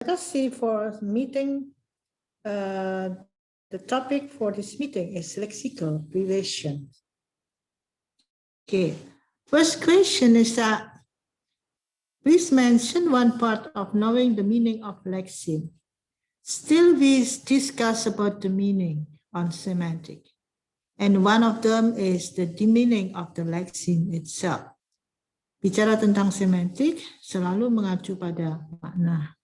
Let us see for meeting. The topic for this meeting is lexical relation. Okay, first question is that please mention one part of knowing the meaning of lexeme. Still, we discuss about the meaning on semantic. And one of them is the meaning of the lexeme itself. Bicara tentang semantik selalu mengacu pada makna.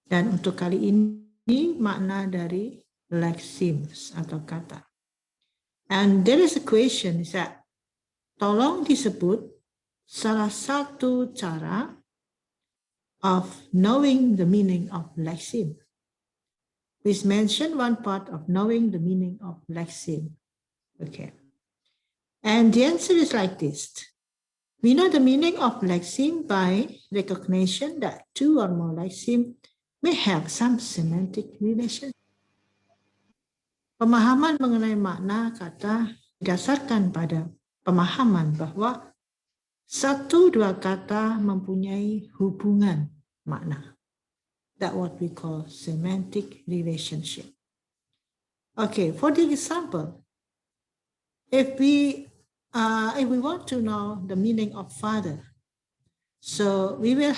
Dan untuk kali ini makna dari lexemes atau kata. And there is a question is that tolong disebut salah satu cara of knowing the meaning of lexeme. Please mention one part of knowing the meaning of lexeme. Okay. And the answer is like this. We know the meaning of lexeme by recognition that two or more lexeme may have some semantic relation. Pemahaman mengenai makna kata didasarkan pada pemahaman bahwa satu dua kata mempunyai hubungan makna. That what we call semantic relationship. Okay, for the example, if we want to know the meaning of father, so we will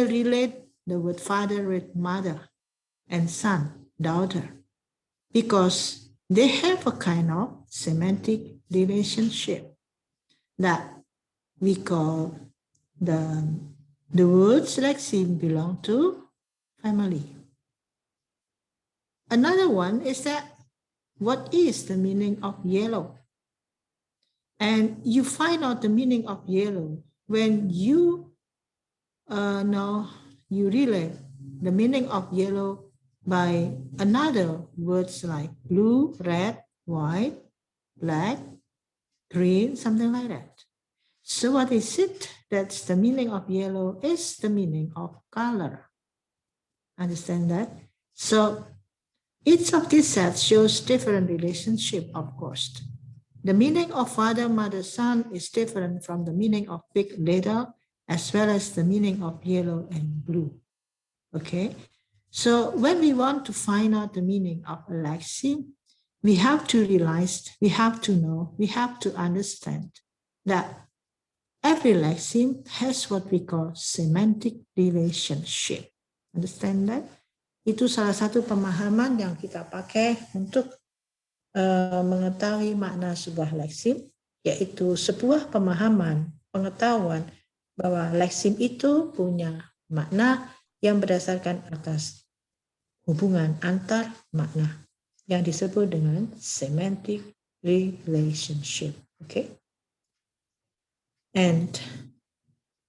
relate the word father with mother and son, daughter, because they have a kind of semantic relationship that we call the words lexeme belong to family. Another one is that what is the meaning of yellow? And you find out the meaning of yellow when you relate the meaning of yellow by another words like blue, red, white, black, green, something like that. So what is it? That's the meaning of yellow is the meaning of color. Understand that? So each of these sets shows different relationship, of course. The meaning of father, mother, son is different from the meaning of big, little, as well as the meaning of yellow and blue. Okay? So when we want to find out the meaning of a lexeme, we have to realize, we have to know, we have to understand that every lexeme has what we call semantic relationship. Understand that? Itu salah satu pemahaman yang kita pakai untuk mengetahui makna sebuah lexeme, yaitu sebuah pemahaman, pengetahuan bahwa lexeme itu punya makna yang berdasarkan atas hubungan antar makna yang disebut dengan semantic relationship. Okay? And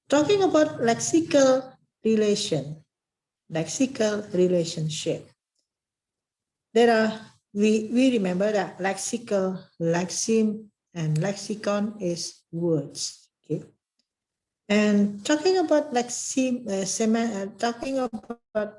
talking about lexical relationship, there are we remember that lexical, lexeme, and lexicon is words. Okay, and talking about lexeme, talking about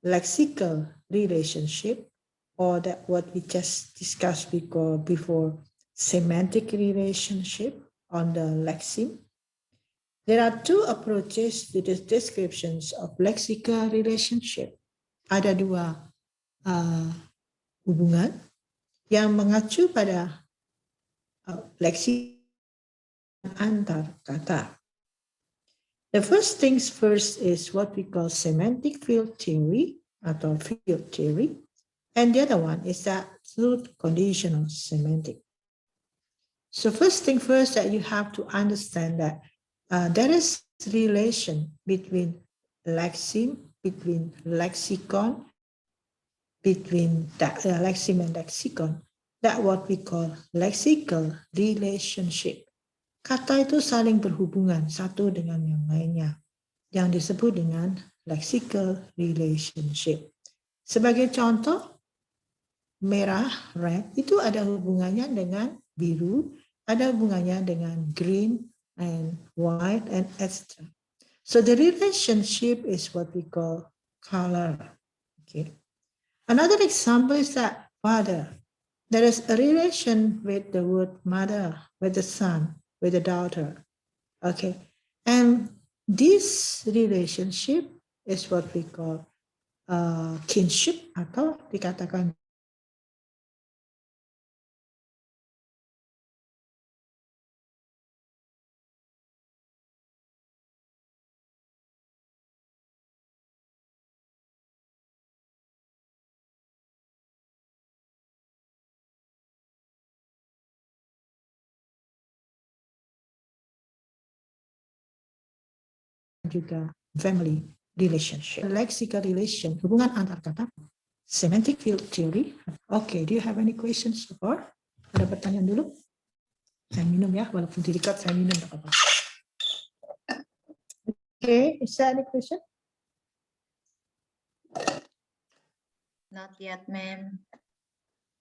lexical relationship, or that what we just discussed before semantic relationship on the lexeme. There are two approaches to the descriptions of lexical relationship. Ada dua hubungan yang mengacu pada leksi antar kata. The first things first is what we call semantic field theory atau field theory, and the other one is that absolute conditional semantic. So first thing first, that you have to understand that there is relation between lexeme, between lexicon, between lexeme and lexicon, that what we call lexical relationship. Kata itu saling berhubungan satu dengan yang lainnya, yang disebut dengan lexical relationship. Sebagai contoh, merah, red, itu ada hubungannya dengan biru, ada hubungannya dengan green and white and etc. So the relationship is what we call color. Okay. Another example is that father. There is a relation with the word mother, with the son, with the daughter. Okay. And this relationship is what we call kinship atau dikatakan juga family relationship, lexical relation, hubungan antar kata, semantic field theory. Okay, do you have any questions so far? Ada pertanyaan dulu? Saya minum ya, walaupun di record saya minum nggak apa-apa. Okay, is there any question? Not yet, ma'am.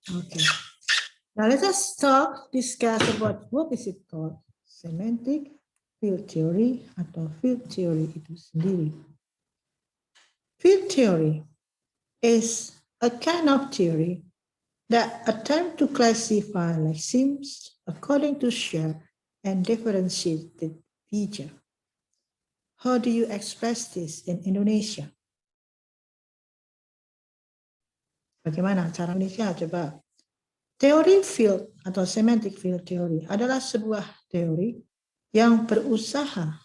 Okay. Now let us discuss about what is it called? Semantic field theory atau field theory itu sendiri. Field theory is a kind of theory that attempt to classify lexemes according to shared and differentiated feature. How do you express this in Indonesia? Bagaimana cara Indonesia? Coba. Teori field atau semantic field theory adalah sebuah teori yang berusaha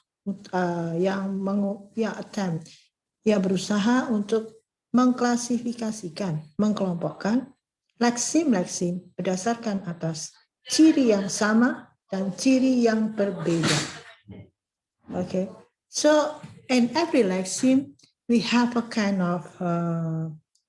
berusaha untuk mengklasifikasikan, mengkelompokkan leksim-leksim berdasarkan atas ciri yang sama dan ciri yang berbeda. Okay, so in every lexeme we have a kind of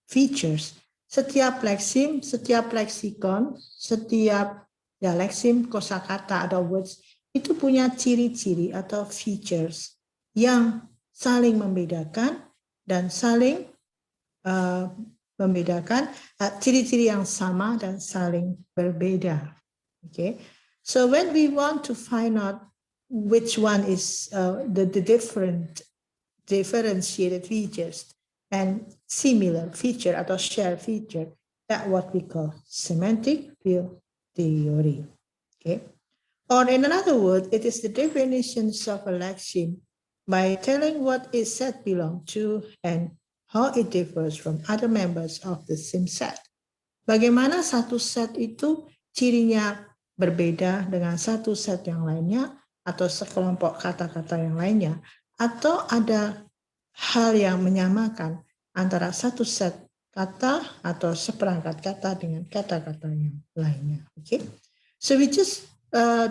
features. Setiap leksim, setiap leksikon, setiap leksim kosakata atau words itu punya ciri-ciri atau features yang saling membedakan dan saling membedakan ciri-ciri yang sama dan saling berbeda. Okay, so when we want to find out which one is the differentiated features and similar feature atau share feature, that what we call semantic field theory. Okay, or in another word, it is the definitions of a lexeme by telling what is set belong to and how it differs from other members of the same set. Bagaimana satu set itu cirinya berbeda dengan satu set yang lainnya atau sekelompok kata-kata yang lainnya, atau ada hal yang menyamakan antara satu set kata atau seperangkat kata dengan kata-kata yang lainnya. Okay, so we just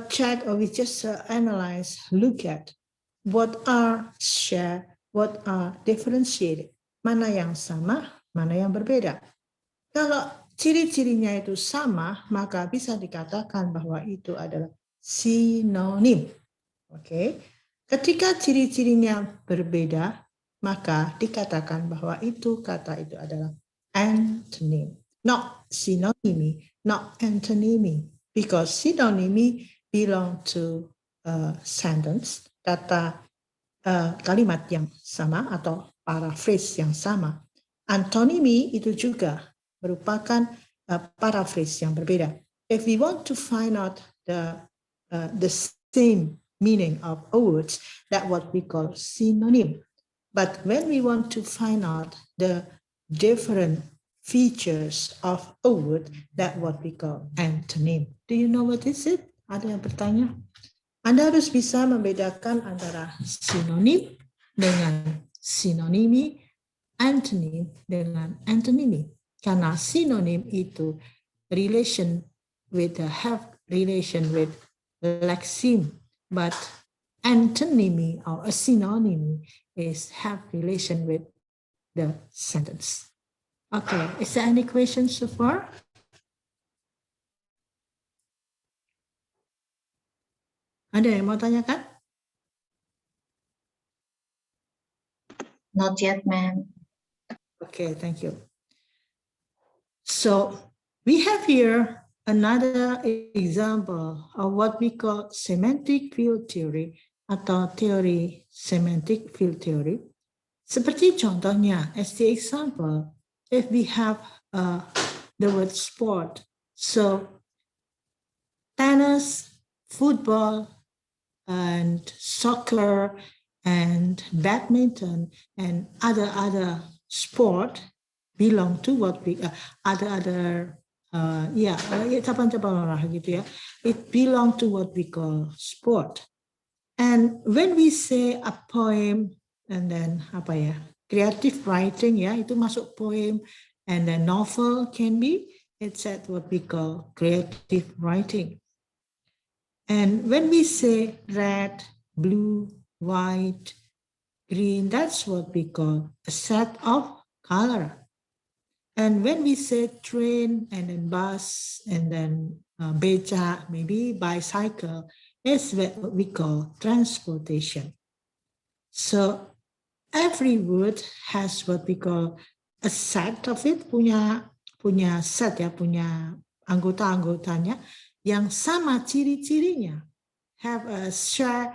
check or we just analyze, look at what are shared, what are differentiated, mana yang sama, mana yang berbeda. Kalau ciri-cirinya itu sama, maka bisa dikatakan bahwa itu adalah sinonim. Oke, ketika ciri-cirinya berbeda, maka dikatakan bahwa itu kata itu adalah antonym, not synonymy, not antonymy, because synonymy belong to sentence, kata kalimat yang sama atau paraphrase yang sama. Antonymy itu juga merupakan paraphrase yang berbeda. If we want to find out the same meaning of a word, that what we call synonym. But when we want to find out the different features of a word, that what we call antonym. Do you know what is it? Ada yang bertanya? Anda harus bisa membedakan antara sinonim dengan sinonimi, antonym dengan antonymy. Karena sinonim itu have relation with lexeme, but antonymy or a synonym is have relation with the sentence. Okay, is there any questions so far? Ada yang mau tanyakan? Not yet, ma'am. Okay, thank you. So we have here another example of what we call semantic field theory atau teori semantic field theory. Seperti contohnya, as the example, if we have the word sport, so tennis, football, and soccer and badminton and other sport belong to what we cabang-cabang olahraga gitu ya. It belong to what we call sport. And when we say a poem and then creative writing ya, itu masuk poem, and then novel can be, it's at what we call creative writing. And when we say red, blue, white, green, that's what we call a set of color. And when we say train and then bus and then beca, maybe bicycle, is what we call transportation. So every word has what we call a set of it, punya set ya, punya anggota-anggotanya yang sama ciri-cirinya, have a share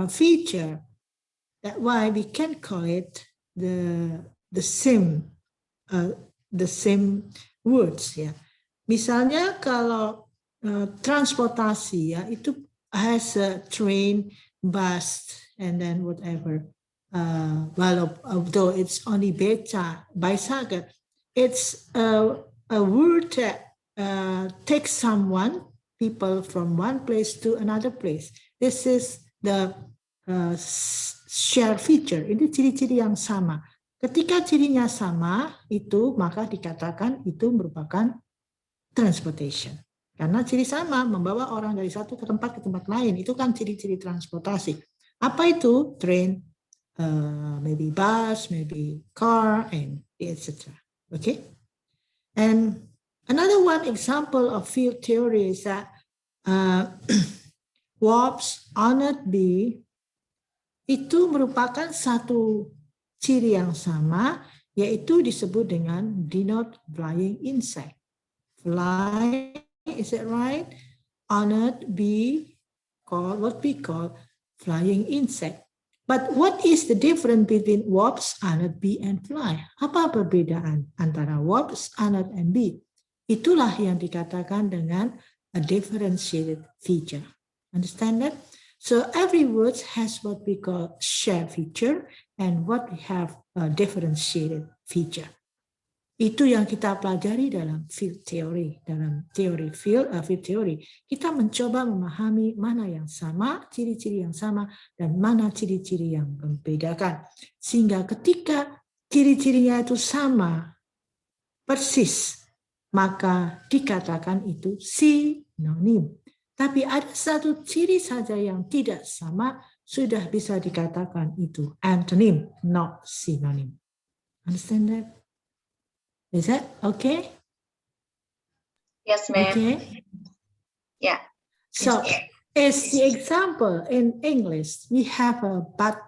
feature. That's why we can call it the same words ya. Misalnya kalau transportasi ya, itu has a train, bus, and then whatever. Although it's only beca, bicycle, it's a word that takes people from one place to another place. This is the share feature. Ini ciri-ciri yang sama. Ketika cirinya sama, itu maka dikatakan itu merupakan transportation. Karena ciri sama, membawa orang dari satu ke tempat lain. Itu kan ciri-ciri transportasi. Apa itu? Train, maybe bus, maybe car, and etc. Okay? And another one example of field theory is that Wasp, honored bee, itu merupakan satu ciri yang sama, yaitu disebut dengan denote flying insect. Fly, is it right? Honored bee, called what we call flying insect. But what is the difference between wasp, honored bee, and fly? Apa perbedaan antara wasp, honored, and bee? Itulah yang dikatakan dengan a differentiated feature. Understand that? So every word has what we call shared feature and what we have a differentiated feature. Itu yang kita pelajari dalam field theory, dalam teori field theory. Kita mencoba memahami mana yang sama, ciri-ciri yang sama, dan mana ciri-ciri yang membedakan. Sehingga ketika ciri-cirinya itu sama, persis, maka dikatakan itu sinonim. Tapi ada satu ciri saja yang tidak sama, sudah bisa dikatakan itu antonym, not synonym. Understand that? Is that okay? Yes, ma'am. Okay. Yeah. So, as the example in English, we have a bathtub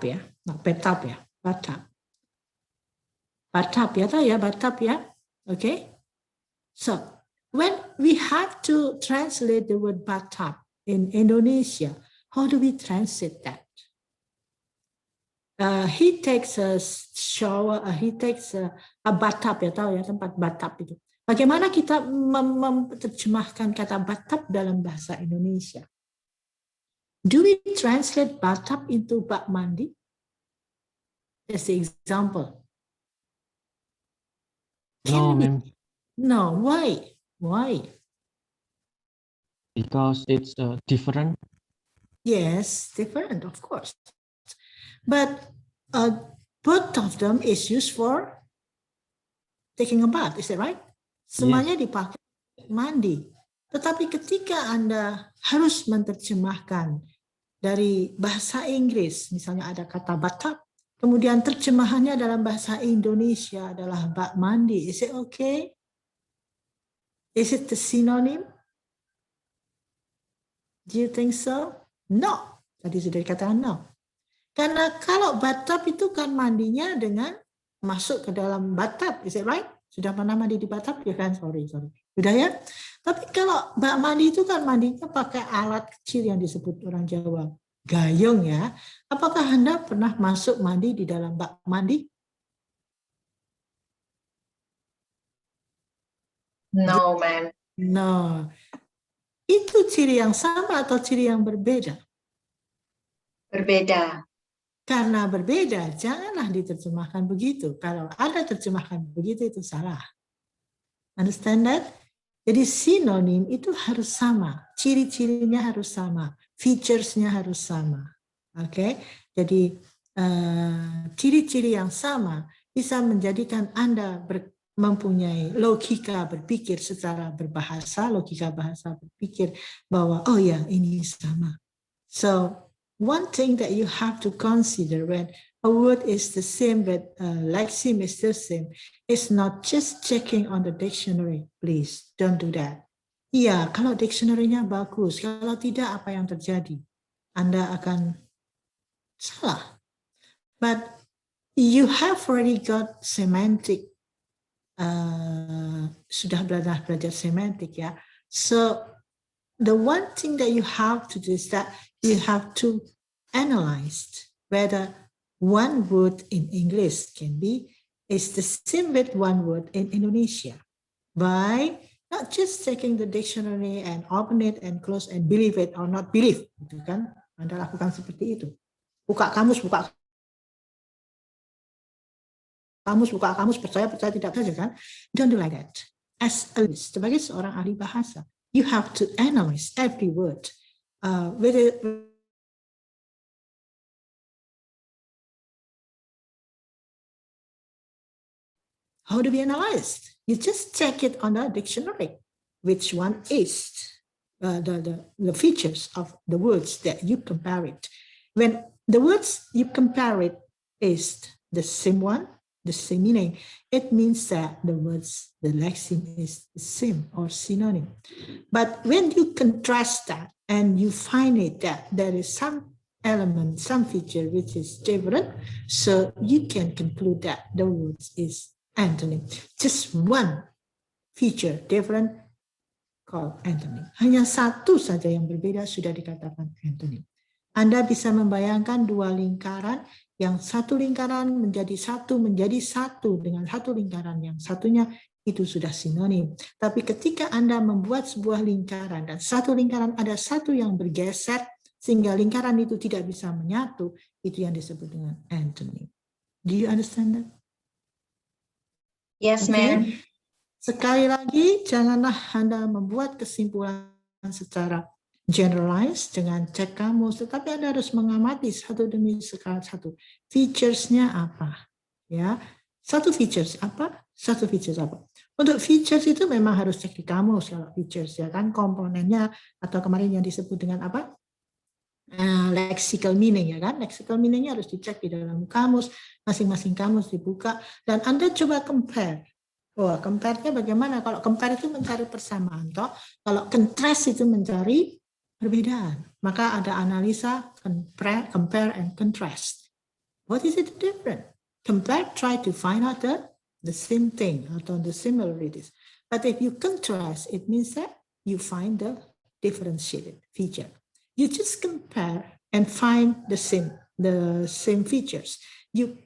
ya, not bathtub ya, bathtub. Bathtub ya, tahu ya bathtub ya, okay? So, when we have to translate the word bathtub in Indonesia, how do we translate that? He takes a shower, he takes a bathtub ya, tahu ya tempat bathtub itu. Bagaimana kita menerjemahkan kata bathtub dalam bahasa Indonesia? Do we translate bathtub into bak mandi? That's the example. No, ma'am. No, why? Why? Because it's different. Yes, different, of course. But both of them is used for taking a bath, is that right? Semuanya dipakai mandi. Tetapi ketika Anda harus menerjemahkan dari bahasa Inggris, misalnya ada kata bathtub, kemudian terjemahannya dalam bahasa Indonesia adalah bak mandi, is it okay? Is it the synonym? Do you think so? No. Tadi sudah dikatakan no. Karena kalau bathtub itu kan mandinya dengan masuk ke dalam bathtub, is it right? Sudah pernah mandi di bathtub ya kan? Sorry. Sudah ya? Tapi kalau bak mandi itu kan mandinya pakai alat kecil yang disebut orang Jawa gayung ya. Apakah Anda pernah masuk mandi di dalam bak mandi? No, ma'am. No. Itu ciri yang sama atau ciri yang berbeda? Berbeda. Karena berbeda, janganlah diterjemahkan begitu. Kalau ada terjemahkan begitu, itu salah. Understand that? Jadi sinonim itu harus sama. Ciri-cirinya harus sama. Features-nya harus sama. Oke? Jadi ciri-ciri yang sama bisa menjadikan Anda mempunyai logika berpikir secara berbahasa, logika bahasa berpikir bahwa oh ya ini sama. So one thing that you have to consider when a word is the same but lexeme is the same is not just checking on the dictionary. Please don't do that. Iya, kalau dictionary-nya bagus, kalau tidak apa yang terjadi? Anda akan salah. But you have already got semantic. Sudah belajar semantik ya. So the one thing that you have to do is that you have to analyze whether one word in English is the same with one word in Indonesia by not just taking the dictionary and open it and close and believe it or not believe, gitu kan? Anda lakukan seperti itu. Buka kamus, percaya tidak saja kan? Don't do like that. As a sebagai seorang ahli bahasa, you have to analyze every word. How do we analyze? You just check it on the dictionary. Which one is the features of the words that you compare it. When the words you compare it is the same one, the same meaning, it means that the words, the lexeme is the same or synonym. But when you contrast that and you find it that there is some element, some feature which is different, so you can conclude that the words is antonym. Just one feature different called antonym. Hanya satu saja yang berbeda sudah dikatakan antonym. Anda bisa membayangkan dua lingkaran, yang satu lingkaran menjadi satu dengan satu lingkaran yang satunya, itu sudah sinonim. Tapi ketika Anda membuat sebuah lingkaran dan satu lingkaran ada satu yang bergeser sehingga lingkaran itu tidak bisa menyatu, itu yang disebut dengan antonym. Do you understand that? Yes, Okay. ma'am. Sekali lagi, janganlah Anda membuat kesimpulan secara generalize dengan cek kamus, tetapi Anda harus mengamati satu demi satu. Features-nya apa? Ya, satu features apa? Satu features apa? Untuk features itu memang harus cek di kamus kalau features ya kan, komponennya atau kemarin yang disebut dengan apa? Lexical meaning ya kan, lexical meaningnya harus dicek di dalam kamus, masing-masing kamus dibuka dan Anda coba compare. Oh, compare-nya bagaimana? Kalau compare itu mencari persamaan, toh. Kalau contrast itu mencari perbedaan. Maka ada analisa compare and contrast. What is it different? Compare, try to find out the same thing atau the similarities. But if you contrast, it means that you find the differentiated feature. You just compare and find the same features. You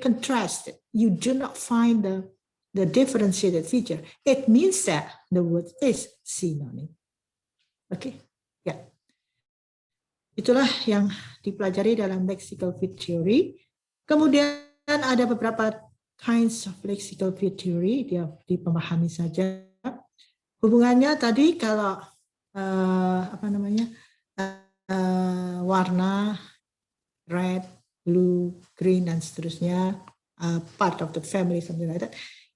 contrast it. You do not find the differentiated feature. It means that the word is synonym. Okay, ya. Itulah yang dipelajari dalam lexical field theory. Kemudian ada beberapa kinds of lexical field theory, dia dipahami saja. Hubungannya tadi kalau warna red, blue, green dan seterusnya, part of the family, something like that.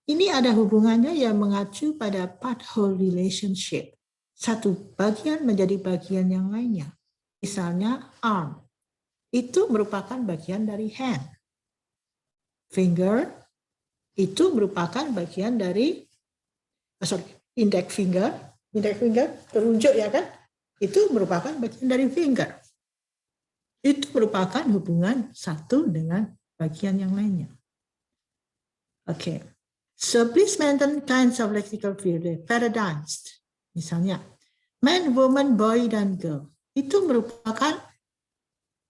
Ini ada hubungannya yang mengacu pada part-whole relationship. Satu bagian menjadi bagian yang lainnya. Misalnya arm, itu merupakan bagian dari hand. Finger, itu merupakan bagian dari, index finger, telunjuk ya kan? Itu merupakan bagian dari finger. Itu merupakan hubungan satu dengan bagian yang lainnya. Okay. So please mention kinds of lexical theory, paradigms. Misalnya, man, woman, boy, dan girl. Itu merupakan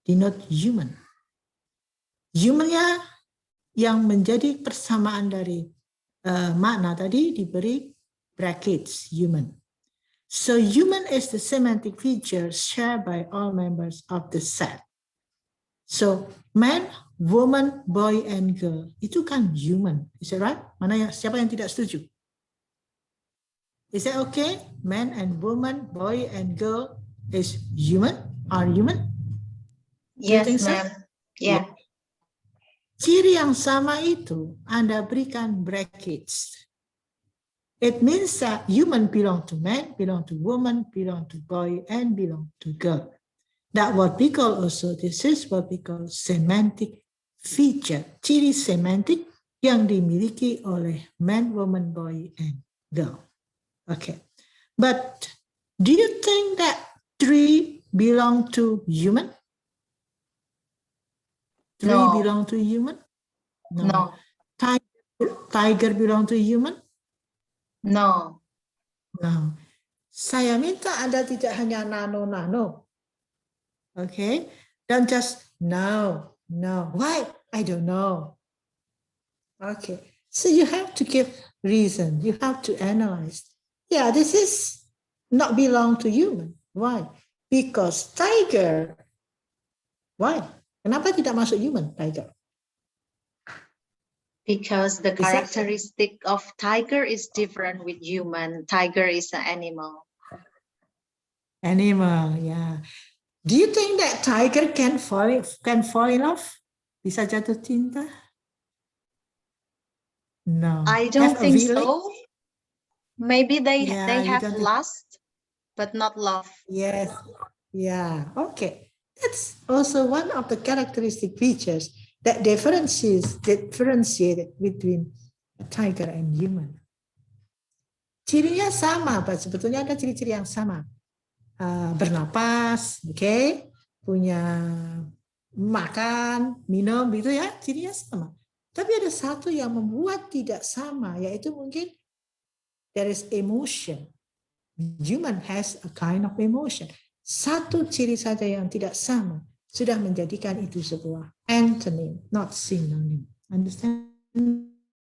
denote human. Humannya yang menjadi persamaan dari makna tadi diberi brackets, human. So human is the semantic feature shared by all members of the set. So man, woman, boy, and girl itu kan human, is that right? Siapa yang tidak setuju? Is that okay? Man and woman, boy and girl is human, are human? Do you think Yes, so? ma'am. Yeah. Ciri yang sama itu Anda berikan brackets. It means that human belong to man, belong to woman, belong to boy, and belong to girl. That what we call also, this is what we call semantic feature. Ciri semantik yang dimiliki oleh man, woman, boy, and girl. Okay. But do you think that tree belong to human? Tree No. belong to human? No. Tiger belong to human? No. No. Saya minta Anda tidak hanya nano-nano. Okay? Don't just no. Why? I don't know. Okay. So you have to give reason. You have to analyze. Yeah, this is not belong to human. Why? Because tiger. Why? Kenapa tidak masuk human, tiger? Because the that- characteristic of tiger is different with human. Tiger is an animal. Animal, yeah. Do you think that tiger can fall in love? Bisa jatuh cinta? No. I don't Have a think feeling? so. Maybe they Yeah, you have don't think- lust, but not love. Yes. Yeah. Okay. That's also one of the characteristic features that differentiate between a tiger and human. Cirinya sama, Pak. Sebetulnya ada ciri-ciri yang sama. Bernapas, okay? Punya makan, minum, gitu ya, cirinya sama. Tapi ada satu yang membuat tidak sama, yaitu mungkin there is emotion. Human has a kind of emotion. Satu ciri saja yang tidak sama sudah menjadikan itu sebuah antonym, not synonym. Understand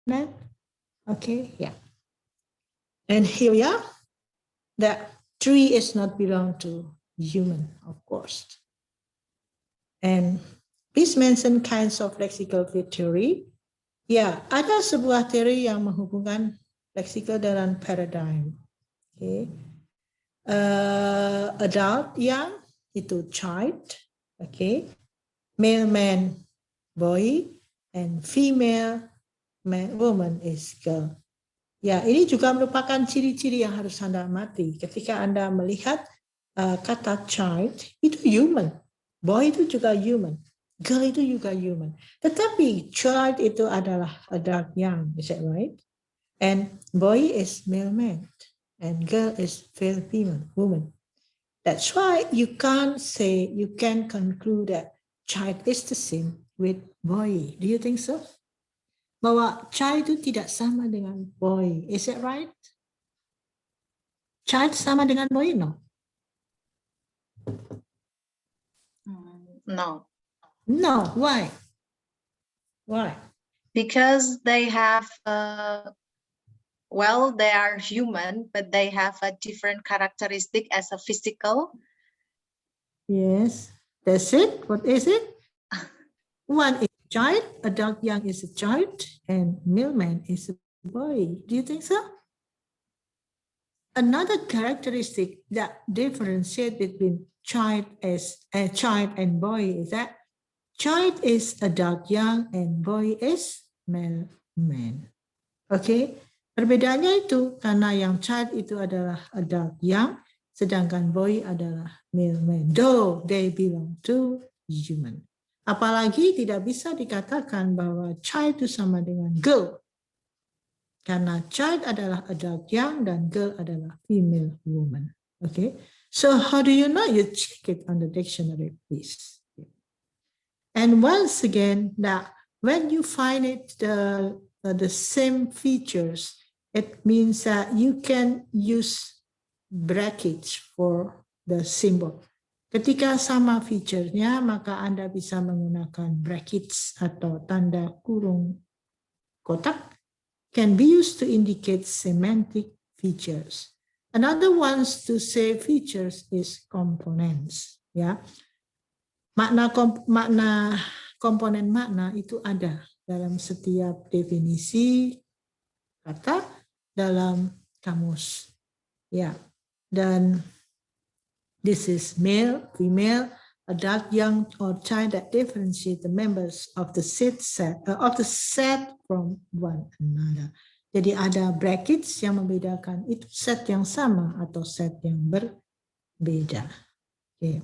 that? Okay, yeah. And here we are. That tree is not belong to human, of course. And please mention kinds of lexical theory. Ya, ada sebuah teori yang menghubungkan lexical dengan paradigm. Okay. Adult yang itu child, okay. Male man, boy, and female man, woman is girl. Ya, ini juga merupakan ciri-ciri yang harus Anda amati ketika Anda melihat kata child itu human, boy itu juga human, girl itu juga human. Tetapi child itu adalah adult young, is that right? And boy is male man, and girl is female woman. That's why you can't conclude that child is the same with boy. Do you think so? Bahwa child itu tidak sama dengan boy. Is it right? Child sama dengan boy? No. No. No. Why? Why? Because they have, they are human, but they have a different characteristic as a physical. Yes. That's it. What is it? One is child, adult young is a child, and male man is a boy. Do you think so? Another characteristic that differentiates between child and boy is that child is adult young and boy is male man. Okay, perbedaannya itu karena yang child itu adalah adult young, sedangkan boy adalah male man. Though they belong to human. Apalagi tidak bisa dikatakan bahwa child itu sama dengan girl. Karena child adalah adult young dan girl adalah female woman. Okay. So how do you know? You check it on the dictionary, please. And once again, that when you find it the same features, it means that you can use brackets for the symbol. Ketika sama feature-nya, maka Anda bisa menggunakan brackets atau tanda kurung kotak can be used to indicate semantic features. Another ones to say features is components. Ya, makna komponen makna itu ada dalam setiap definisi kata dalam kamus. Ya, dan this is male, female, adult, young, or child that differentiate the members of the set from one another. Jadi ada brackets yang membedakan itu set yang sama atau set yang berbeda. Okay.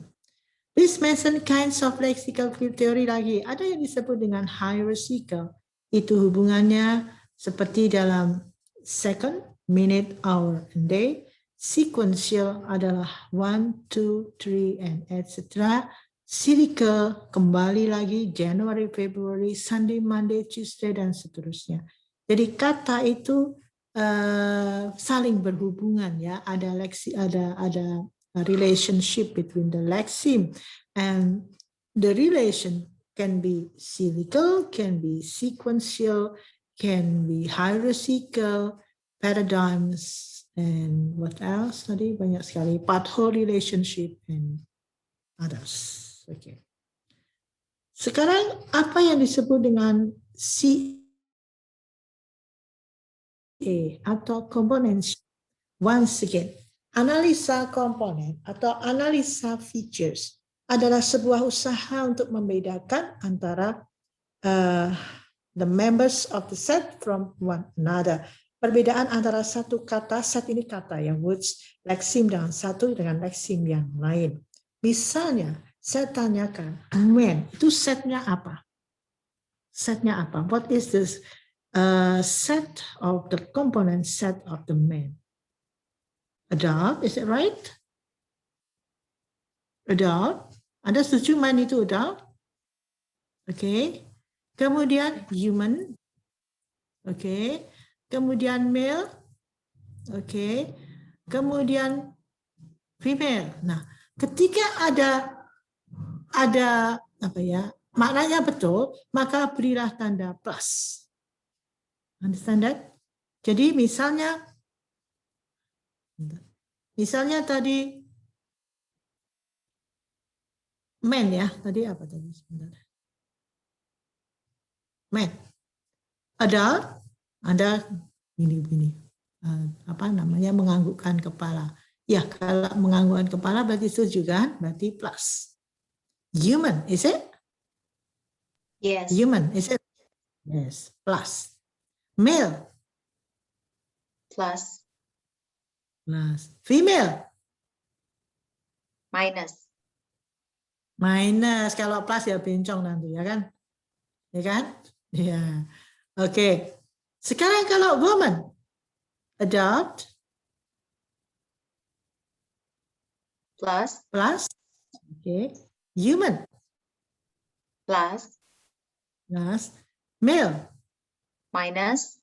Please mention kinds of lexical field theory lagi. Ada yang disebut dengan hierarchical. Itu hubungannya seperti dalam second, minute, hour, and day. Sequential adalah 1, 2, 3, and etc. Cyclical kembali lagi January, February, Sunday, Monday, Tuesday, dan seterusnya. Jadi kata itu saling berhubungan ya. Ada relationship between the lexeme, and the relation can be cyclical, can be sequential, can be hierarchical, paradigms, and what else tadi banyak sekali, part-whole relationship and others. Okay. Sekarang apa yang disebut dengan atau components? Once again, analisa komponen atau analisa features adalah sebuah usaha untuk membedakan antara the members of the set from one another. Perbedaan antara satu kata, set ini kata yang words, lexeme dengan satu dengan lexeme yang lain. Misalnya, saya tanyakan, man, itu setnya apa? Setnya apa? What is this set of the component set of the man? Adult, is it right? Adult. Anda setuju man itu adult? Okay. Kemudian human. Okay. Kemudian male. Okay. Kemudian female. Nah, ketika ada apa ya, maknanya betul, maka berilah tanda plus. Understand that? Jadi misalnya tadi man ya, tadi apa tadi sebentar? Man. Adult, Anda ini apa namanya, menganggukkan kepala. Ya, kalau menganggukkan kepala berarti setuju kan? Berarti plus. Human, is it? Yes. Human, is it? Yes, plus. Male. Plus. Plus. Female. Minus. Minus. Kalau plus ya bencong nanti, ya kan? Ya kan? Ya. Oke. Sekarang kalau woman. Adult. Plus. Plus. Oke. Human. Plus. Plus. Male. Minus.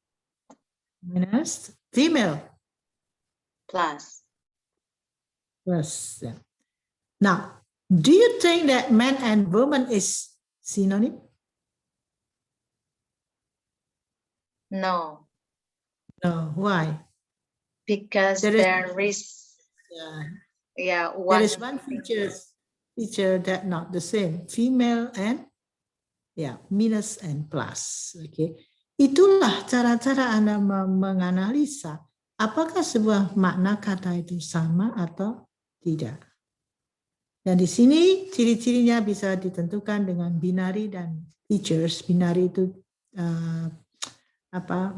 Minus. Female. Plus. Plus. Yeah. Now, do you think that man and woman is synonym? No. No. Why? Because There is there is one feature that not the same. Female and minus and plus. Okay. Itulah cara-cara Anda menganalisa apakah sebuah makna kata itu sama atau tidak. Dan di sini ciri-cirinya bisa ditentukan dengan binary dan features. Binary itu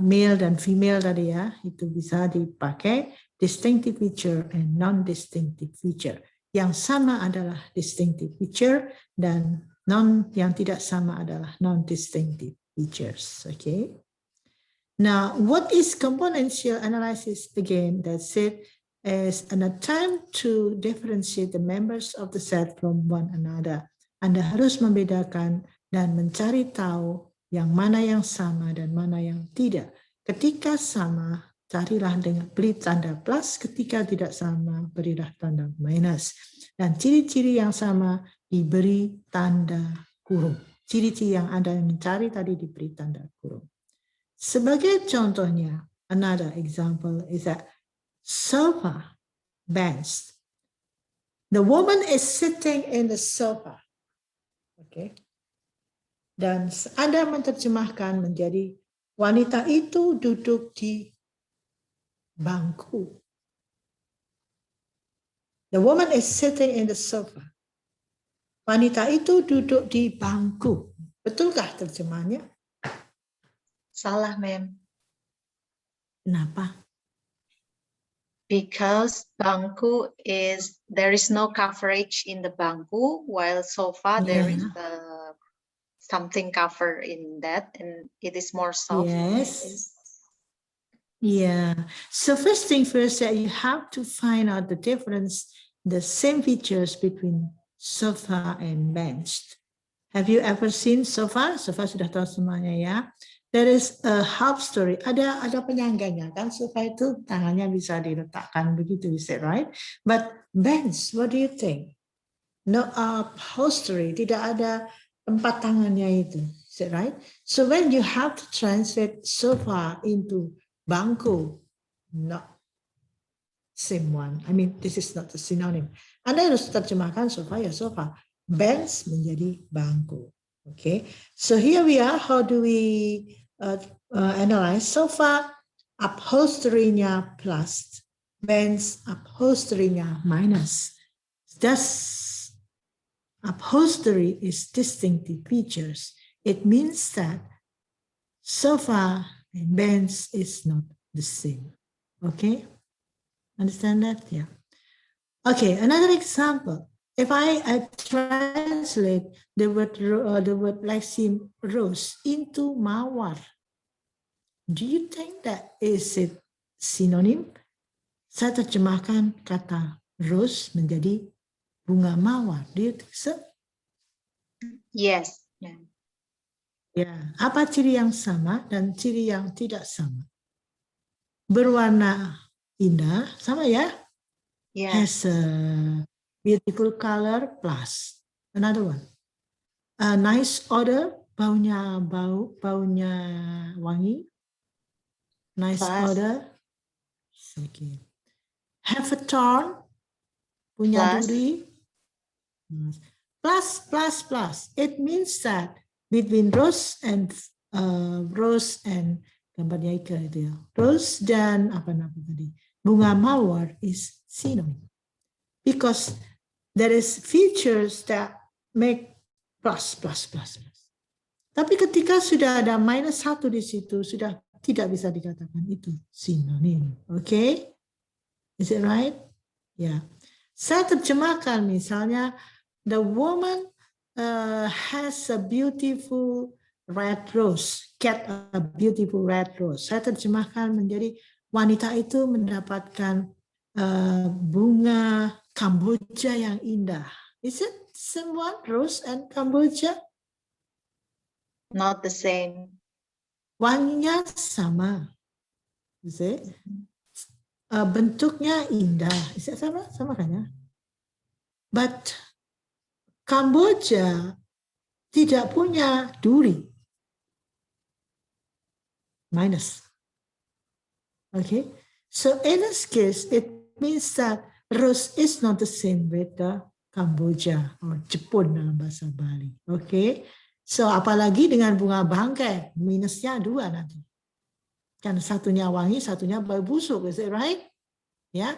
male dan female tadi ya, itu bisa dipakai distinctive feature and non-distinctive feature. Yang sama adalah distinctive feature dan yang tidak sama adalah non-distinctive features. Okay. Now, what is componential analysis? Again, that's it. Is an attempt to differentiate the members of the set from one another. Anda harus membedakan dan mencari tahu yang mana yang sama dan mana yang tidak. Ketika sama, carilah dengan beri tanda plus. Ketika tidak sama, berilah tanda minus. Dan ciri-ciri yang sama diberi tanda kurung. Ciri-ciri yang Anda mencari tadi diberi tanda kurung. Sebagai contohnya, another example is that sofa, bench. The woman is sitting in the sofa. Okay. Dan Anda menerjemahkan menjadi wanita itu duduk di bangku. The woman is sitting in the sofa. Wanita itu duduk di bangku. Betulkah terjemahannya? Salah, ma'am. Kenapa? Because bangku there is no coverage in the bangku, while sofa there is something cover in that, and it is more soft. Yes. Yeah. So first thing first, you have to find out the difference, the same features between sofa and bench. Have you ever seen sofa? Sofa sudah tahu semuanya ya. There is a half story. Ada penyangganya kan, sofa itu tangannya bisa diletakkan begitu, is it right? But bench, what do you think? No upholstery, tidak ada tempat tangannya itu, is it right? So when you have to translate sofa into bangku, no, same one. I mean, this is not a synonym. Anda harus terjemahkan sofa ya sofa, bench menjadi bangku. Okay, so here we are. How do we analyze? Sofa upholstery-nya plus, bench upholstery-nya minus. Thus, upholstery is distinctive features. It means that sofa and bench is not the same. Okay, understand that? Yeah. Okay, another example. If I translate the word Lexi rose into mawar, do you think that is it synonym? Saya terjemahkan kata rose menjadi bunga mawar. Do you think so? Yes. Ya, apa ciri yang sama dan ciri yang tidak sama? Berwarna indah, sama ya? Yes. Has a beautiful color plus another one. A nice odor, baunya wangi. Nice Plus. odor. Okay. Have a thorn, punya Plus. duri. Plus. It means that between rose and gambarnya Ika itu ya. Rose dan apa tadi? Bunga mawar is synonym. Because there is features that make plus. Tapi ketika sudah ada minus 1 di situ, sudah tidak bisa dikatakan itu sinonim. Okay? Is it right? Ya. Yeah. Saya terjemahkan misalnya, the woman has a beautiful red rose. Get a beautiful red rose. Saya terjemahkan menjadi wanita itu mendapatkan bunga Kamboja yang indah. Is it someone, rose and Kamboja? Not the same. Wanginya sama. Is it? Bentuknya indah. Is it sama? Sama kan ya? But Kamboja tidak punya duri. Minus. Okay. So in this case, it means that rose is not the same with the Kamboja or Jepun dalam bahasa Bali. Okay. So apalagi dengan bunga bangkai, minusnya 2 nanti. Kan satunya wangi, satunya bau busuk, is it right? Ya.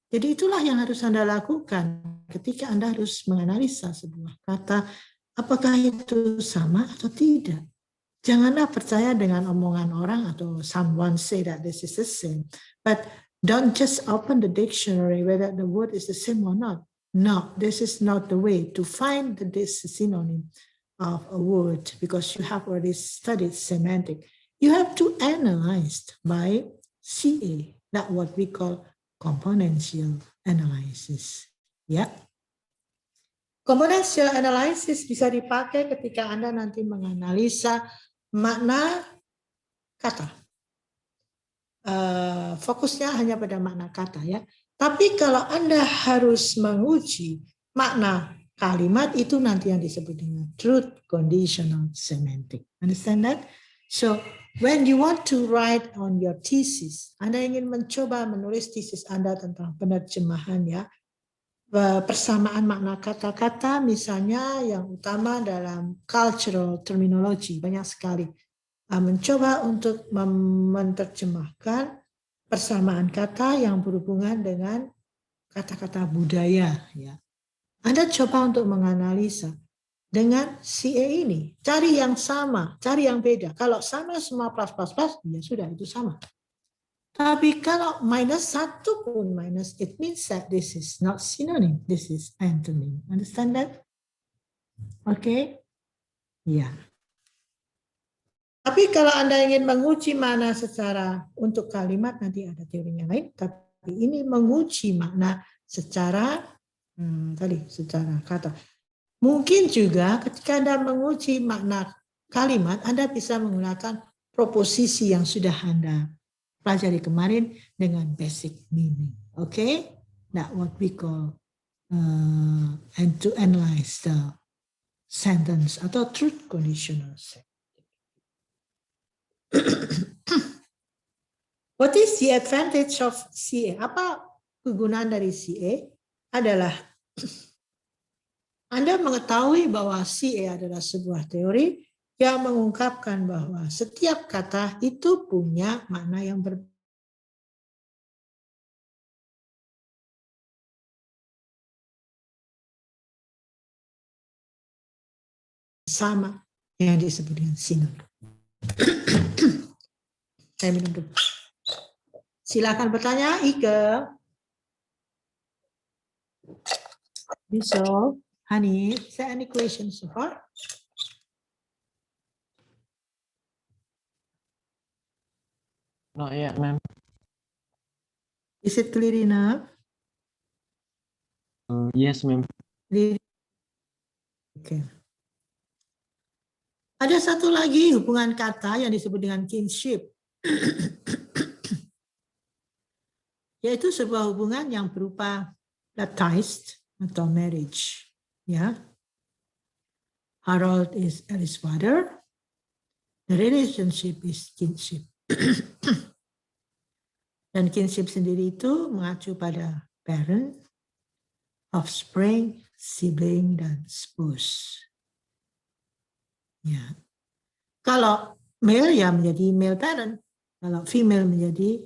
Jadi itulah yang harus Anda lakukan ketika Anda harus menganalisa sebuah kata, apakah itu sama atau tidak. Janganlah percaya dengan omongan orang atau someone say that this is the same. But don't just open the dictionary whether the word is the same or not. No, this is not the way to find this synonym of a word because you have already studied semantic. You have to analyze by CA, that what we call componential analysis. Ya. Componential analysis bisa dipakai ketika Anda nanti menganalisa makna kata. Fokusnya hanya pada makna kata ya. Tapi kalau Anda harus menguji makna kalimat, itu nanti yang disebut dengan truth conditional semantic. Understand that? So when you want to write on your thesis, Anda ingin mencoba menulis thesis Anda tentang penerjemahan ya, persamaan makna kata-kata misalnya yang utama dalam cultural terminology, banyak sekali. Mencoba untuk menerjemahkan persamaan kata yang berhubungan dengan kata-kata budaya. Ya. Anda coba untuk menganalisa dengan CA ini, cari yang sama, cari yang beda. Kalau sama semua plus, ya sudah itu sama. Tapi kalau minus satu pun minus, it means that this is not synonym, this is antonym. Understand that? Okay? Ya. Tapi kalau Anda ingin menguji makna secara untuk kalimat, nanti ada teorinya lain. Tapi ini menguji makna secara secara kata. Mungkin juga ketika Anda menguji makna kalimat, Anda bisa menggunakan proposisi yang sudah Anda pelajari kemarin dengan basic meaning. Okay? That what we call and to analyze the sentence atau truth conditional sentence. What is the advantage of CA? Apa kegunaan dari CA? Adalah Anda mengetahui bahwa CA adalah sebuah teori yang mengungkapkan bahwa setiap kata itu punya makna yang berbeda. Sama yang disebut dengan sinonim. Saya minum dulu. Silakan bertanya, Ike. Biso, Hani, is there any questions so far? Not yet, ma'am. Is it clear enough? Yes, ma'am. Okay. Ada satu lagi hubungan kata yang disebut dengan kinship. Yaitu sebuah hubungan yang berupa baptized atau marriage. Ya. Harold is Alice's father. The relationship is kinship. Dan kinship sendiri itu mengacu pada parent, offspring, sibling, dan spouse. Ya. Kalau male ya menjadi male parent, kalau female menjadi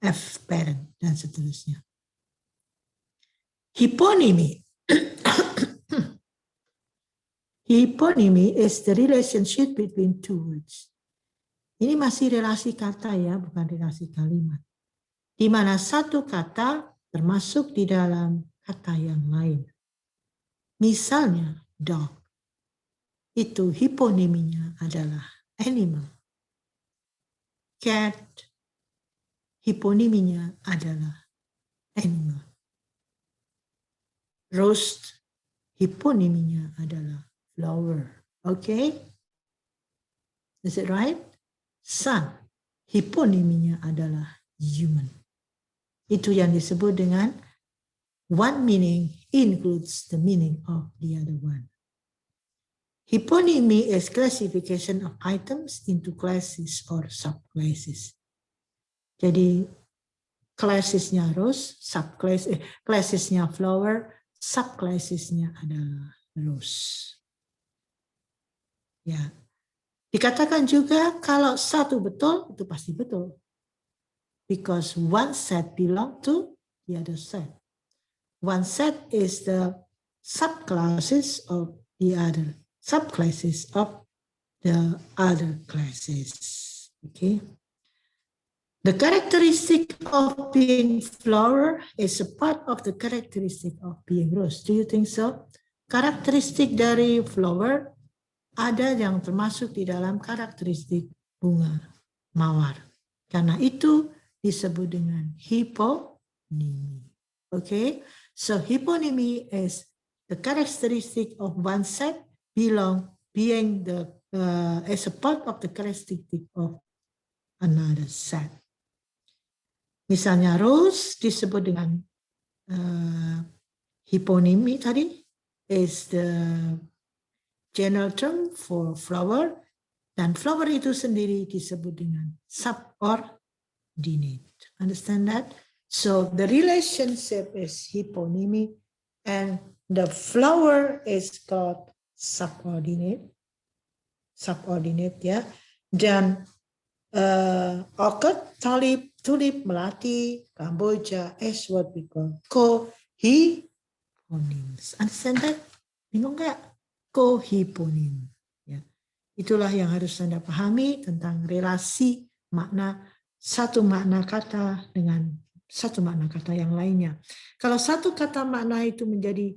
F parent, dan seterusnya. Hyponymy. Hyponymy is the relationship between two words. Ini masih relasi kata ya, bukan relasi kalimat. Di mana satu kata termasuk di dalam kata yang lain. Misalnya dog. Itu hyponyminya adalah animal. Cat. Hyponyminya adalah animal. Roast. Hyponyminya adalah flower. Okay? Is it right? Son. Hyponyminya adalah human. Itu yang disebut dengan one meaning includes the meaning of the other one. Hyponymy is classification of items into classes or subclasses. Jadi classesnya rose, classesnya flower, subclassesnya adalah rose. Ya. Dikatakan juga kalau satu betul, itu pasti betul. Because one set belong to the other set. One set is the subclasses of the other, subclasses of the other classes. Okay. The characteristic of being flower is a part of the characteristic of being rose. Do you think so? Karakteristik dari flower ada yang termasuk di dalam karakteristik bunga mawar. Karena itu disebut dengan hyponymy. Okay, so hyponymy is the characteristic of one set being the as a part of the characteristic of another set. Misalnya rose disebut dengan hyponymy tadi is the general term for flower, dan flower itu sendiri disebut dengan subordinate. Understand that? So the relationship is hyponymy and the flower is called subordinate. Subordinate ya. Dan orchid, tulip, melati, Kamboja is what we call cohiponyms. Understand that? Bingung nggak? Cohiponym. Ya. Itulah yang harus Anda pahami tentang relasi makna satu makna kata dengan satu makna kata yang lainnya. Kalau satu kata makna itu menjadi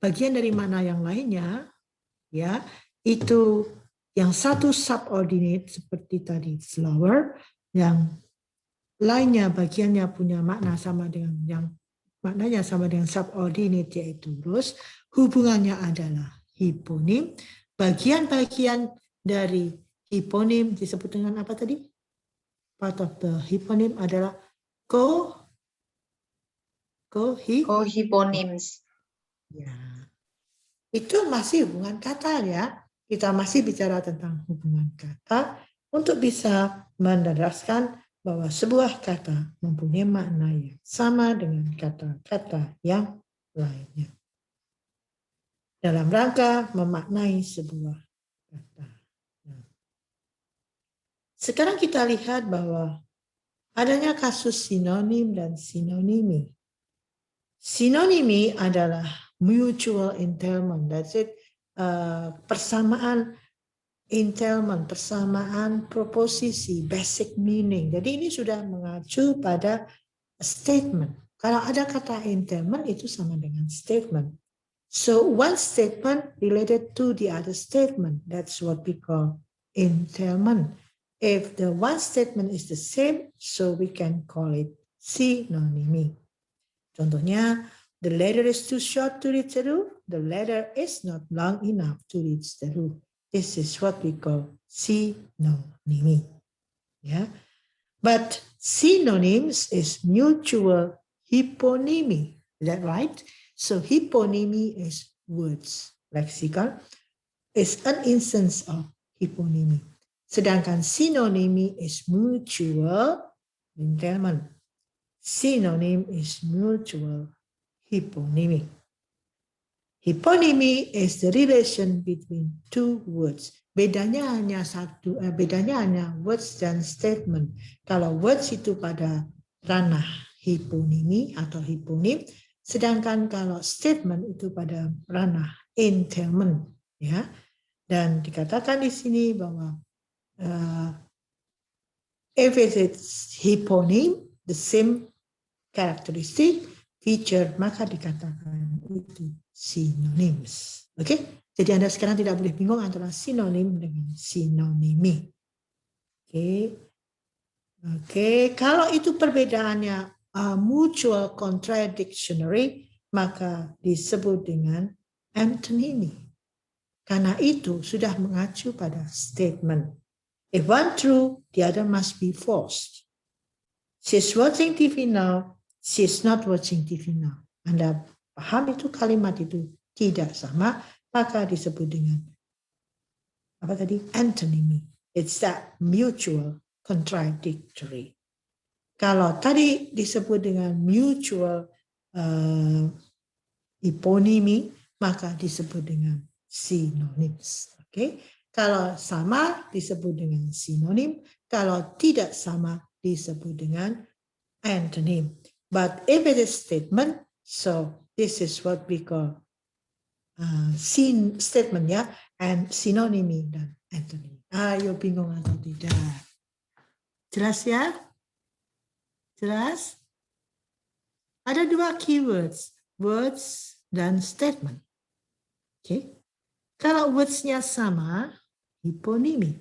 bagian dari makna yang lainnya, ya itu yang satu subordinate seperti tadi flower, yang lainnya bagiannya punya makna sama dengan yang maknanya sama dengan subordinate yaitu rose, hubungannya adalah hiponim. Bagian-bagian dari hiponim disebut dengan apa tadi? Part of the hiponym adalah Cohiponyms. Ya. Itu masih hubungan kata ya. Kita masih bicara tentang hubungan kata untuk bisa menjelaskan bahwa sebuah kata mempunyai makna yang sama dengan kata-kata yang lainnya. Dalam rangka memaknai sebuah kata. Sekarang kita lihat bahwa adanya kasus sinonim dan sinonimi. Sinonimi adalah mutual entailment. That's it. Persamaan entailment, persamaan proposisi, basic meaning. Jadi ini sudah mengacu pada statement. Kalau ada kata entailment itu sama dengan statement. So one statement related to the other statement. That's what we call entailment. If the one statement is the same, so we can call it synonymy. Contohnya, the letter is too short to reach the roof. The letter is not long enough to reach the roof. This is what we call synonymy. Yeah. But synonyms is mutual hyponymy. Is that right? So hyponymy is words. Lexicon is an instance of hyponymy. Sedangkan synonymy is mutual entailment. Synonym is mutual hyponymy. Hyponymy is the relation between two words. Bedanya hanya words dan statement. Kalau words itu pada ranah hyponymy atau hiponim, sedangkan kalau statement itu pada ranah entailment, ya. Dan dikatakan di sini bahwa if it is hyponym, the same characteristic feature, maka dikatakan itu synonyms. Oke? Jadi Anda sekarang tidak boleh bingung antara sinonim dengan sinonimi. Oke, kalau itu perbedaannya mutual contradictory, maka disebut dengan antonymy. Karena itu sudah mengacu pada statement. If one true, the other must be false. She's watching TV now, she's not watching TV now. Anda paham itu kalimat itu tidak sama, maka disebut dengan apa tadi? Antonymy. It's that mutual contradictory. Kalau tadi disebut dengan mutual hyponymy, maka disebut dengan synonyms. Oke? Kalau sama disebut dengan sinonim, kalau tidak sama disebut dengan antonym. But if it is statement, so this is what we call statement ya, and synonymy dan antonymy. Ayo bingung atau tidak? Jelas ya? Jelas? Ada dua keywords, words dan statement. Oke? Kalau words-nya sama, hiponymi.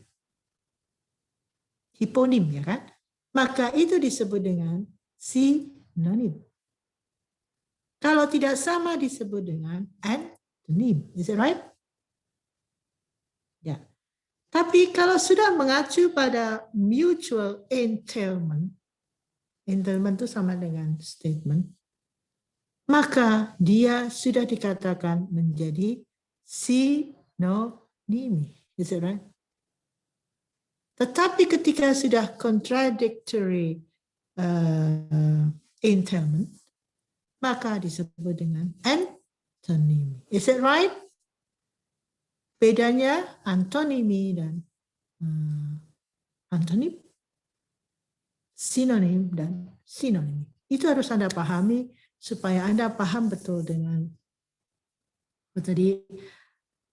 Hiponim ya kan? Maka itu disebut dengan sinonim. Kalau tidak sama disebut dengan antonym. Is it right? Ya. Tapi kalau sudah mengacu pada mutual entailment, entailment itu sama dengan statement, maka dia sudah dikatakan menjadi sinonimi. Is it right? Tetapi ketika sudah contradictory entailment, maka disebut dengan antonimi. Is it right? Bedanya antonimi dan antonim, sinonim dan sinonim. Itu harus Anda pahami supaya Anda paham betul dengan tadi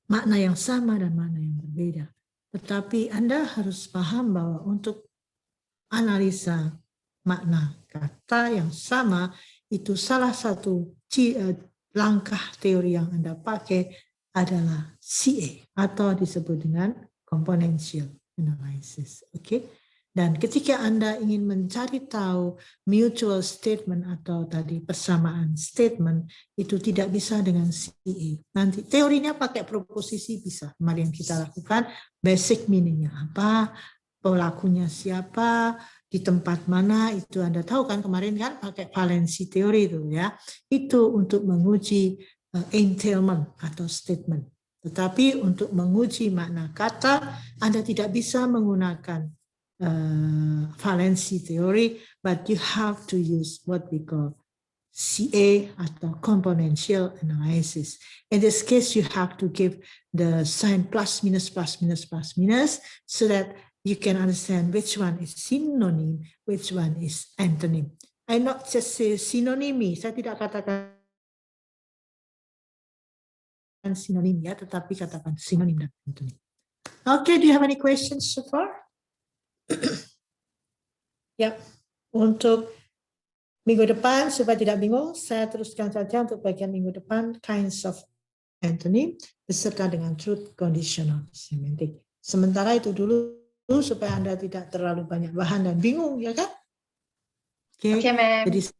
makna yang sama dan makna yang berbeda. Tetapi Anda harus paham bahwa untuk analisa makna kata yang sama itu salah satu langkah teori yang Anda pakai adalah CA atau disebut dengan componential analysis. Okay? Dan ketika Anda ingin mencari tahu mutual statement atau tadi persamaan statement, itu tidak bisa dengan CA. Nanti teorinya pakai proposisi bisa. Mari yang kita lakukan, basic meaningnya apa, pelakunya siapa, di tempat mana, itu Anda tahu kan kemarin kan pakai valensi teori itu ya. Itu untuk menguji entailment atau statement. Tetapi untuk menguji makna kata, Anda tidak bisa menggunakan valensi teori, but you have to use what we call CA atau componential analysis. In this case, you have to give the sign plus minus plus minus plus minus so that you can understand which one is synonym, which one is antonym. I not just say synonymy, saya tidak katakan sinonim ya, tetapi katakan sinonim dan antonym. Okay, do you have any questions so far? Ya, untuk minggu depan supaya tidak bingung, saya teruskan saja untuk bagian minggu depan kinds of antonym beserta dengan truth conditional semantic. Sementara itu dulu supaya Anda tidak terlalu banyak bahan dan bingung, ya kan? Oke, ma'am. jadi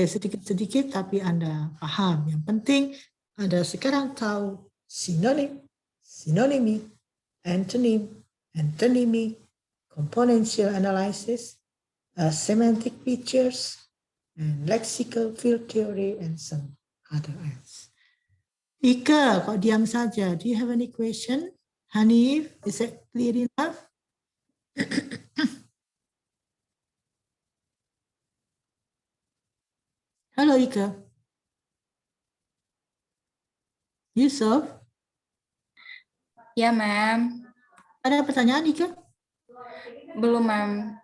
sedikit-sedikit tapi Anda paham. Yang penting Anda sekarang tahu sinonim, sinonimi, antonym, antonymy, componential analysis, semantic features, and lexical field theory, and some other else. Ika, kok diam saja? Do you have any question? Hanif, is it clear enough? Halo Ika. Yusuf, Ya, ma'am. ada pertanyaan Ika? Belum, ma'am.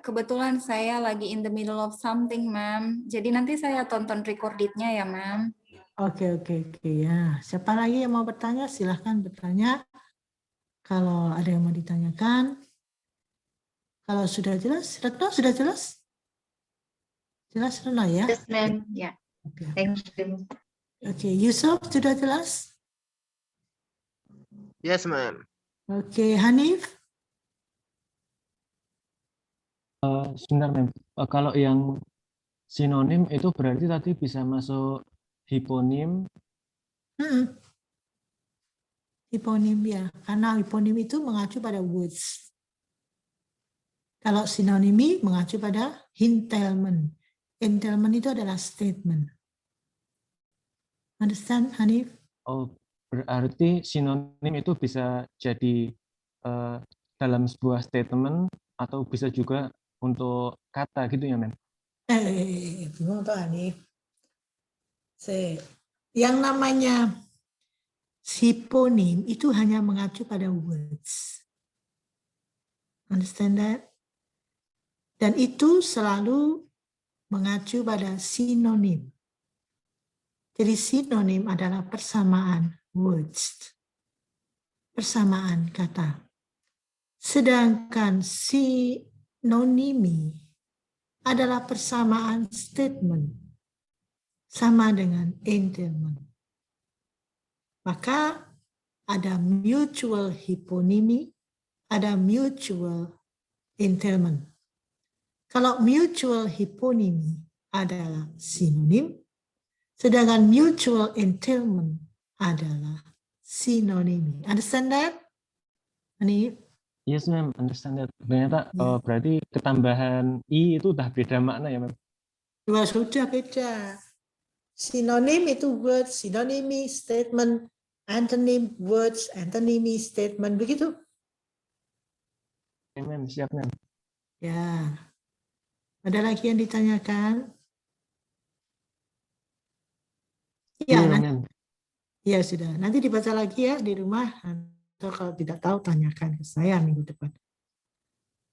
Kebetulan saya lagi in the middle of something, ma'am. Jadi nanti saya tonton recordednya ya, ma'am. Oke ya. Siapa lagi yang mau bertanya? Silahkan bertanya. Kalau ada yang mau ditanyakan. Kalau sudah jelas, Retno sudah jelas? Jelas Retno ya? Yes, ma'am. Yeah. Oke. Thank you. Oke, Yusuf sudah jelas? Yes, ma'am. Oke, Hanif? Sebentar, Mem. Kalau yang sinonim itu berarti tadi bisa masuk hiponim. Hiponim ya, karena hiponim itu mengacu pada words. Kalau sinonimi mengacu pada entailment. Entailment itu adalah statement. Understand, Hanif? Oh, berarti sinonim itu bisa jadi dalam sebuah statement atau bisa juga untuk kata gitu ya, Mem? Bingung tuh Hanif. Yang namanya hiponim itu hanya mengacu pada words. Understand that? Dan itu selalu mengacu pada sinonim. Jadi sinonim adalah persamaan words. Persamaan kata. Sedangkan sinonimi adalah persamaan statement. Sama dengan entailment. Maka ada mutual hyponymy, ada mutual entailment. Kalau mutual hyponymy adalah sinonim, sedangkan mutual entailment adalah sinonimi. Understand that? Hanif? Yes, Mem, understand that. Ternyata berarti ketambahan I itu udah beda makna ya, Mem? Wah, sudah beda. Sinonim itu words, synonymy statement, antonym words, antonymy statement, begitu? Oke, Mem, siap, Mem. Ya. Ada lagi yang ditanyakan? Ya, Belum, nanti, Mem. ya sudah. Nanti dibaca lagi ya di rumah. Atau kalau tidak tahu, tanyakan ke saya minggu depan.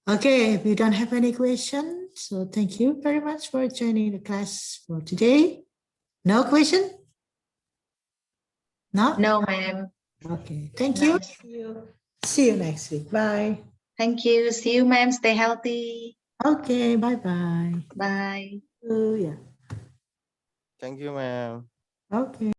Okay, we don't have any question. So thank you very much for joining the class for today. No question? No? No, ma'am. Okay, thank No. you. See you next week. Bye. Thank you. See you, ma'am. Stay healthy. Okay, bye-bye. Bye. Yeah. Thank you, ma'am. Okay.